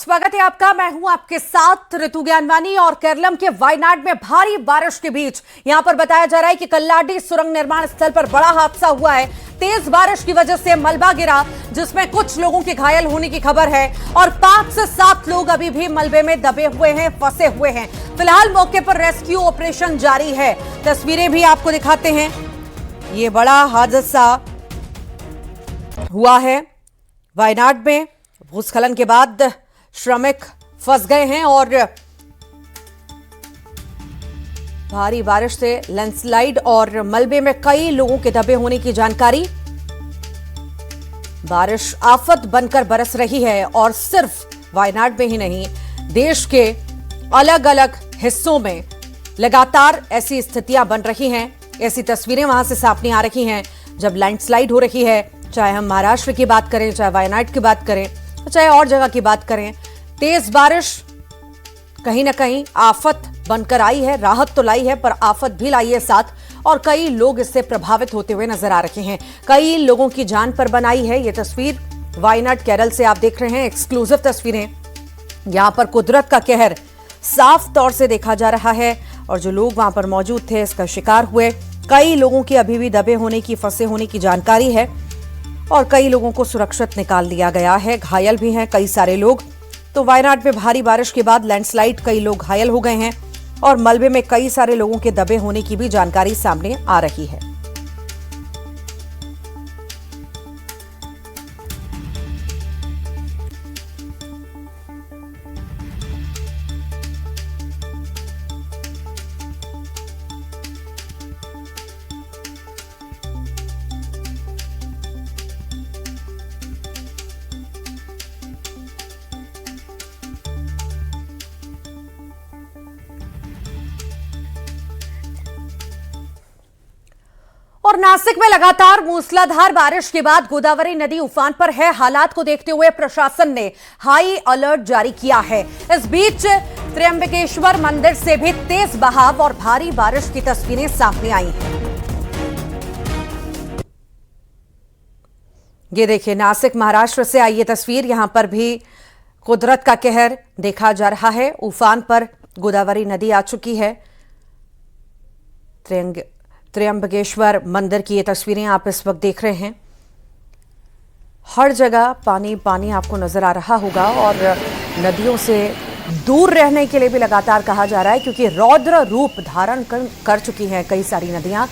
स्वागत है आपका। मैं हूं आपके साथ ऋतु ज्ञानवानी और केरलम के वायनाड में भारी बारिश के बीच यहां पर बताया जा रहा है कि कल्लाडी सुरंग निर्माण स्थल पर बड़ा हादसा हुआ है। तेज बारिश की वजह से मलबा गिरा जिसमें कुछ लोगों के घायल होने की खबर है और 5 से 7 लोग अभी भी मलबे में दबे हुए हैं, फंसे हुए हैं। फिलहाल मौके पर रेस्क्यू ऑपरेशन जारी है। तस्वीरें भी आपको दिखाते हैं। ये बड़ा हादसा हुआ है वायनाड में। भूस्खलन के बाद श्रमिक फंस गए हैं और भारी बारिश से लैंडस्लाइड और मलबे में कई लोगों के दबे होने की जानकारी। बारिश आफत बनकर बरस रही है और सिर्फ वायनाड में ही नहीं, देश के अलग अलग हिस्सों में लगातार ऐसी स्थितियां बन रही हैं। ऐसी तस्वीरें वहां से सामने आ रही हैं जब लैंडस्लाइड हो रही है। चाहे हम महाराष्ट्र की बात करें, चाहे वायनाड की बात करें, चाहे और जगह की बात करें, तेज बारिश कहीं ना कहीं आफत बनकर आई है। राहत तो लाई है पर आफत भी लाई है साथ, और कई लोग इससे प्रभावित होते हुए नजर आ रहे हैं। कई लोगों की जान पर बनाई है ये तस्वीर। वायनाड केरल से आप देख रहे हैं एक्सक्लूसिव तस्वीरें। यहां पर कुदरत का कहर साफ तौर से देखा जा रहा है और जो लोग वहां पर मौजूद थे इसका शिकार हुए। कई लोगों की अभी भी दबे होने की, फंसे होने की जानकारी है और कई लोगों को सुरक्षित निकाल लिया गया है। घायल भी हैं कई सारे लोग। तो वायनाड में भारी बारिश के बाद लैंडस्लाइड, कई लोग घायल हो गए हैं और मलबे में कई सारे लोगों के दबे होने की भी जानकारी सामने आ रही है। और नासिक में लगातार मूसलाधार बारिश के बाद गोदावरी नदी उफान पर है। हालात को देखते हुए प्रशासन ने हाई अलर्ट जारी किया है। इस बीच त्र्यंबकेश्वर मंदिर से भी तेज बहाव और भारी बारिश की तस्वीरें सामने आई हैं। ये देखिए, नासिक महाराष्ट्र से आई ये तस्वीर। यहां पर भी कुदरत का कहर देखा जा रहा है। उफान पर गोदावरी नदी आ चुकी है। त्र्यंबकेश्वर मंदिर की ये तस्वीरें आप इस वक्त देख रहे हैं। हर जगह पानी पानी आपको नजर आ रहा होगा और नदियों से दूर रहने के लिए भी लगातार कहा जा रहा है क्योंकि रौद्र रूप धारण कर चुकी हैं कई सारी नदियां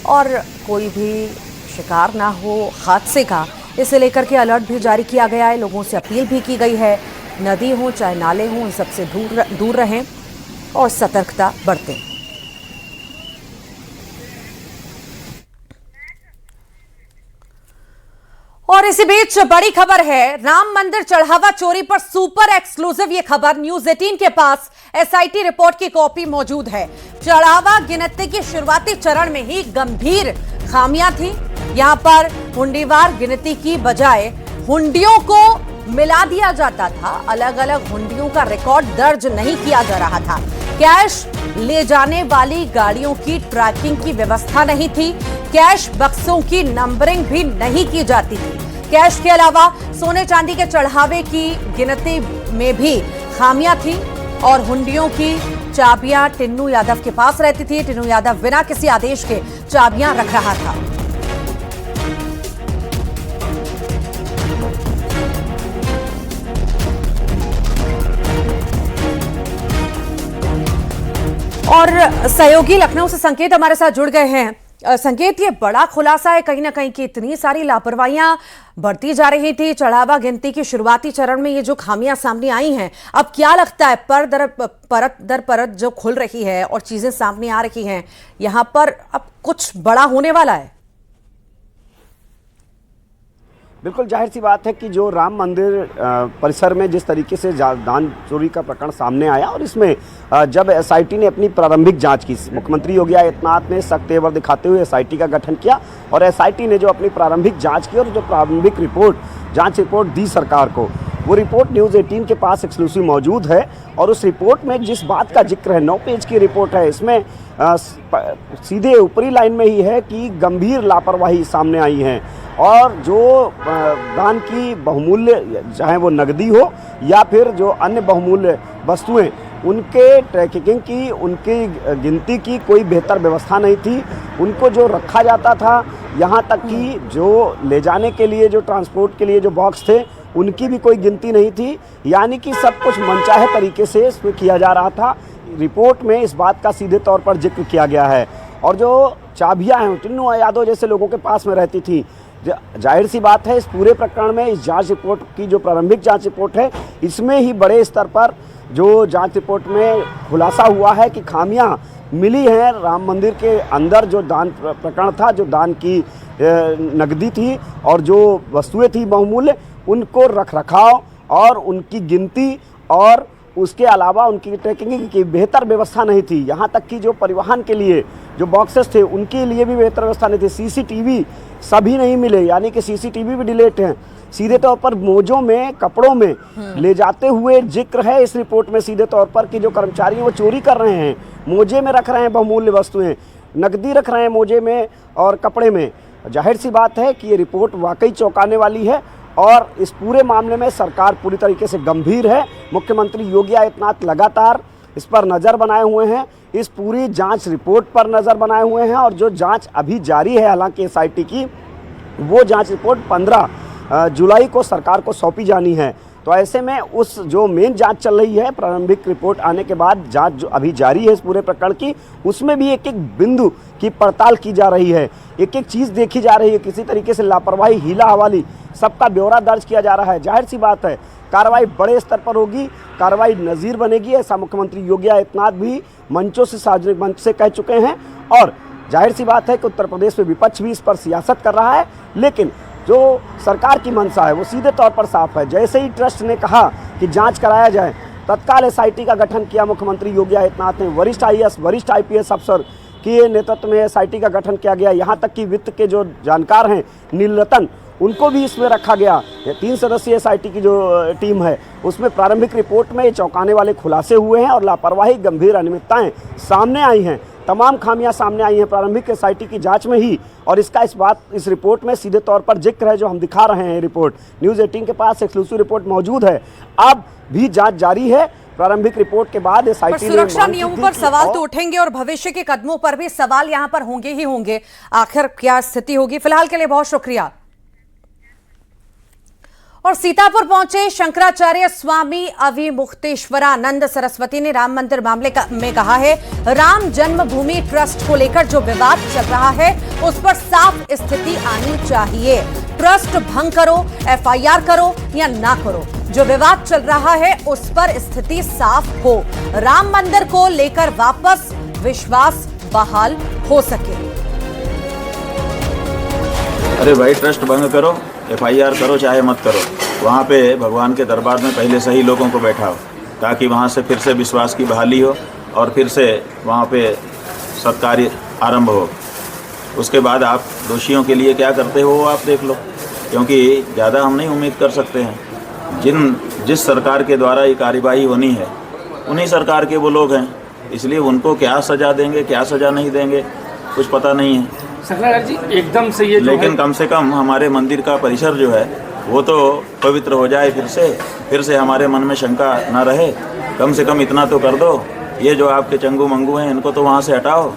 और कोई भी शिकार ना हो हादसे का, इसे लेकर के अलर्ट भी जारी किया गया है। लोगों से अपील भी की गई है, नदी हो चाहे नाले हों, इन सबसे दूर रहें और सतर्कता बरतें। और इसी बीच बड़ी खबर है, राम मंदिर चढ़ावा चोरी पर सुपर एक्सक्लूसिव ये खबर। न्यूज 18 के पास एसआईटी रिपोर्ट की कॉपी मौजूद है। चढ़ावा गिनती के शुरुआती चरण में ही गंभीर खामियां थी। यहां पर हुंडीवार गिनती की बजाय हुंडियों को मिला दिया जाता था। अलग अलग हुंडियों का रिकॉर्ड दर्ज नहीं किया जा रहा था। कैश ले जाने वाली गाड़ियों की ट्रैकिंग की व्यवस्था नहीं थी। कैश बक्सों की नंबरिंग भी नहीं की जाती थी। कैश के अलावा सोने चांदी के चढ़ावे की गिनती में भी खामियां थी और हुंडियों की चाबियां टिन्नू यादव के पास रहती थी। टिन्नू यादव बिना किसी आदेश के चाबियां रख रहा था। और सहयोगी लखनऊ से संकेत हमारे साथ जुड़ गए हैं। संकेत, ये बड़ा खुलासा है कहीं ना कहीं कि इतनी सारी लापरवाहियां बढ़ती जा रही थी। चढ़ावा गिनती के शुरुआती चरण में ये जो खामियां सामने आई हैं, अब क्या लगता है परत दर परत जो खुल रही है और चीजें सामने आ रही हैं, यहां पर अब कुछ बड़ा होने वाला है? बिल्कुल जाहिर सी बात है कि जो राम मंदिर परिसर में जिस तरीके से दान चोरी का प्रकरण सामने आया और इसमें जब एसआईटी ने अपनी प्रारंभिक जांच की, मुख्यमंत्री योगी आदित्यनाथ ने सख्त तेवर दिखाते हुए एसआईटी का गठन किया और एसआईटी ने जो अपनी प्रारंभिक जांच की और जो प्रारंभिक जांच रिपोर्ट दी सरकार को, वो रिपोर्ट न्यूज़ 18 के पास एक्सक्लूसिव मौजूद है। और उस रिपोर्ट में जिस बात का जिक्र है, 9 पेज की रिपोर्ट है, इसमें सीधे ऊपरी लाइन में ही है कि गंभीर लापरवाही सामने आई है और जो दान की बहुमूल्य, चाहे वो नकदी हो या फिर जो अन्य बहुमूल्य वस्तुएं, उनके ट्रैकिंग की, उनकी गिनती की कोई बेहतर व्यवस्था नहीं थी। उनको जो रखा जाता था, यहाँ तक कि जो ले जाने के लिए, जो ट्रांसपोर्ट के लिए जो बॉक्स थे, उनकी भी कोई गिनती नहीं थी। यानी कि सब कुछ मनचाहे तरीके से इसमें किया जा रहा था। रिपोर्ट में इस बात का सीधे तौर पर जिक्र किया गया है। और जो चाबियां हैं टिन्नू यादव जैसे लोगों के पास में रहती थी, जाहिर सी बात है इस पूरे प्रकरण में, इस जांच रिपोर्ट की जो प्रारंभिक जांच रिपोर्ट है, इसमें ही बड़े स्तर पर जो जांच रिपोर्ट में खुलासा हुआ है कि खामियां मिली हैं राम मंदिर के अंदर। जो दान प्रकरण था, जो दान की नकदी थी और जो वस्तुएं थी बहुमूल्य, उनको रखरखाव और उनकी गिनती और उसके अलावा उनकी ट्रैकिंग की बेहतर व्यवस्था नहीं थी। यहाँ तक कि जो परिवहन के लिए जो बॉक्सेस थे, उनके लिए भी बेहतर व्यवस्था नहीं थी। सीसीटीवी सभी नहीं मिले, यानी कि सीसीटीवी भी डिलीट हैं। सीधे तौर पर मोजों में, कपड़ों में ले जाते हुए जिक्र है इस रिपोर्ट में सीधे तौर पर कि जो कर्मचारी हैं वो चोरी कर रहे हैं, मोजे में रख रहे हैं बहुमूल्य वस्तुएं, नकदी रख रहे हैं मोजे में और कपड़े में। जाहिर सी बात है कि ये रिपोर्ट वाकई चौंकाने वाली है और इस पूरे मामले में सरकार पूरी तरीके से गंभीर है। मुख्यमंत्री योगी आदित्यनाथ लगातार इस पर नज़र बनाए हुए हैं, इस पूरी जांच रिपोर्ट पर नज़र बनाए हुए हैं। और जो जांच अभी जारी है हालांकि एसआईटी की, वो जांच रिपोर्ट 15 जुलाई को सरकार को सौंपी जानी है। तो ऐसे में उस जो मेन जांच चल रही है, प्रारंभिक रिपोर्ट आने के बाद जांच जो अभी जारी है इस पूरे प्रकरण की, उसमें भी एक एक बिंदु की पड़ताल की जा रही है, एक एक चीज़ देखी जा रही है। किसी तरीके से लापरवाही, हीला हवाली, सबका ब्यौरा दर्ज किया जा रहा है। जाहिर सी बात है कार्रवाई बड़े स्तर पर होगी, कार्रवाई नज़ीर बनेगी, ऐसा मुख्यमंत्री योगी आदित्यनाथ भी मंचों से, सार्वजनिक मंच से कह चुके हैं। और जाहिर सी बात है कि उत्तर प्रदेश में विपक्ष भी इस पर सियासत कर रहा है, लेकिन जो सरकार की मंशा है वो सीधे तौर पर साफ है। जैसे ही ट्रस्ट ने कहा कि जांच कराया जाए, तत्काल एसआईटी का गठन किया मुख्यमंत्री योगी आदित्यनाथ ने। वरिष्ठ आईएएस, वरिष्ठ आईपीएस अफसर के नेतृत्व में एसआईटी का गठन किया गया। यहाँ तक कि वित्त के जो जानकार हैं नीलरतन, उनको भी इसमें रखा गया। 3 सदस्यीय एसआईटी की जो टीम है, उसमें प्रारंभिक रिपोर्ट में चौंकाने वाले खुलासे हुए हैं और लापरवाही, गंभीर अनियमितताएं सामने आई हैं। तमाम खामियां सामने आई हैं प्रारंभिक एसआईटी की जांच में ही, और इसका इस रिपोर्ट में सीधे तौर पर जिक्र है, जो हम दिखा रहे हैं। रिपोर्ट न्यूज़ 18 के पास एक्सक्लूसिव रिपोर्ट मौजूद है। अब भी जांच जारी है। प्रारंभिक रिपोर्ट के बाद एसआईटी सुरक्षा नियमों पर सवाल तो उठेंगे और भविष्य के कदमों पर भी सवाल यहां पर होंगे ही होंगे। आखिर क्या स्थिति होगी? फिलहाल के लिए बहुत शुक्रिया। और सीतापुर पहुंचे शंकराचार्य स्वामी अविमुक्तेश्वरानंद सरस्वती ने राम मंदिर मामले में कहा है, राम जन्मभूमि ट्रस्ट को लेकर जो विवाद चल रहा है उस पर साफ स्थिति आनी चाहिए। ट्रस्ट भंग करो, एफआईआर करो या ना करो, जो विवाद चल रहा है उस पर स्थिति साफ हो, राम मंदिर को लेकर वापस विश्वास बहाल हो सके। अरे भाई, ट्रस्ट भंग करो, एफआईआर करो चाहे मत करो, वहाँ पे भगवान के दरबार में पहले सही लोगों को बैठाओ ताकि वहाँ से फिर से विश्वास की बहाली हो और फिर से वहाँ पे सत्कार्य आरंभ हो। उसके बाद आप दोषियों के लिए क्या करते हो आप देख लो, क्योंकि ज़्यादा हम नहीं उम्मीद कर सकते हैं। जिस सरकार के द्वारा ये कार्यवाही होनी है, उन्हीं सरकार के वो लोग हैं, इसलिए उनको क्या सज़ा देंगे, क्या सज़ा नहीं देंगे, कुछ पता नहीं है सरकार जी एकदम से ये। लेकिन कम से कम हमारे मंदिर का परिसर जो है वो तो पवित्र हो जाए, फिर से हमारे मन में शंका ना रहे। कम से कम इतना तो कर दो, ये जो आपके चंगू मंगू हैं इनको तो वहाँ से हटाओ।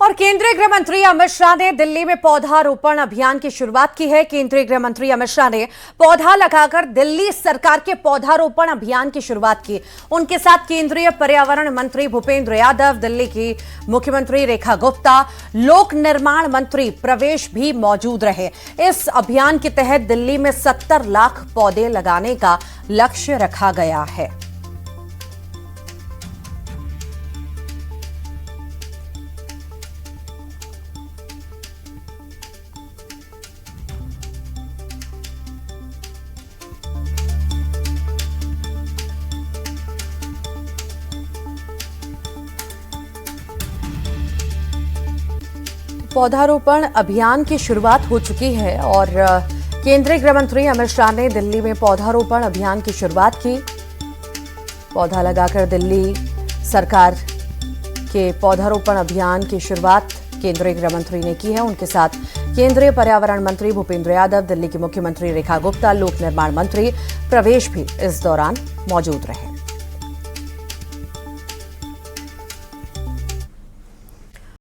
और केंद्रीय गृह मंत्री अमित शाह ने दिल्ली में पौधारोपण अभियान की शुरुआत की है। केंद्रीय गृह मंत्री अमित शाह ने पौधा लगाकर दिल्ली सरकार के पौधारोपण अभियान की शुरुआत की। उनके साथ केंद्रीय पर्यावरण मंत्री भूपेंद्र यादव, दिल्ली की मुख्यमंत्री रेखा गुप्ता, लोक निर्माण मंत्री प्रवेश भी मौजूद रहे। इस अभियान के तहत दिल्ली में 70 लाख पौधे लगाने का लक्ष्य रखा गया है। पौधारोपण अभियान की शुरुआत हो चुकी है और केंद्रीय गृह मंत्री अमित शाह ने दिल्ली में पौधारोपण अभियान की शुरुआत की। पौधा लगाकर दिल्ली सरकार के पौधारोपण अभियान की शुरुआत केंद्रीय गृह मंत्री ने की है। उनके साथ केंद्रीय पर्यावरण मंत्री भूपेंद्र यादव, दिल्ली की मुख्यमंत्री रेखा गुप्ता, लोक निर्माण मंत्री प्रवेश भी इस दौरान मौजूद रहे।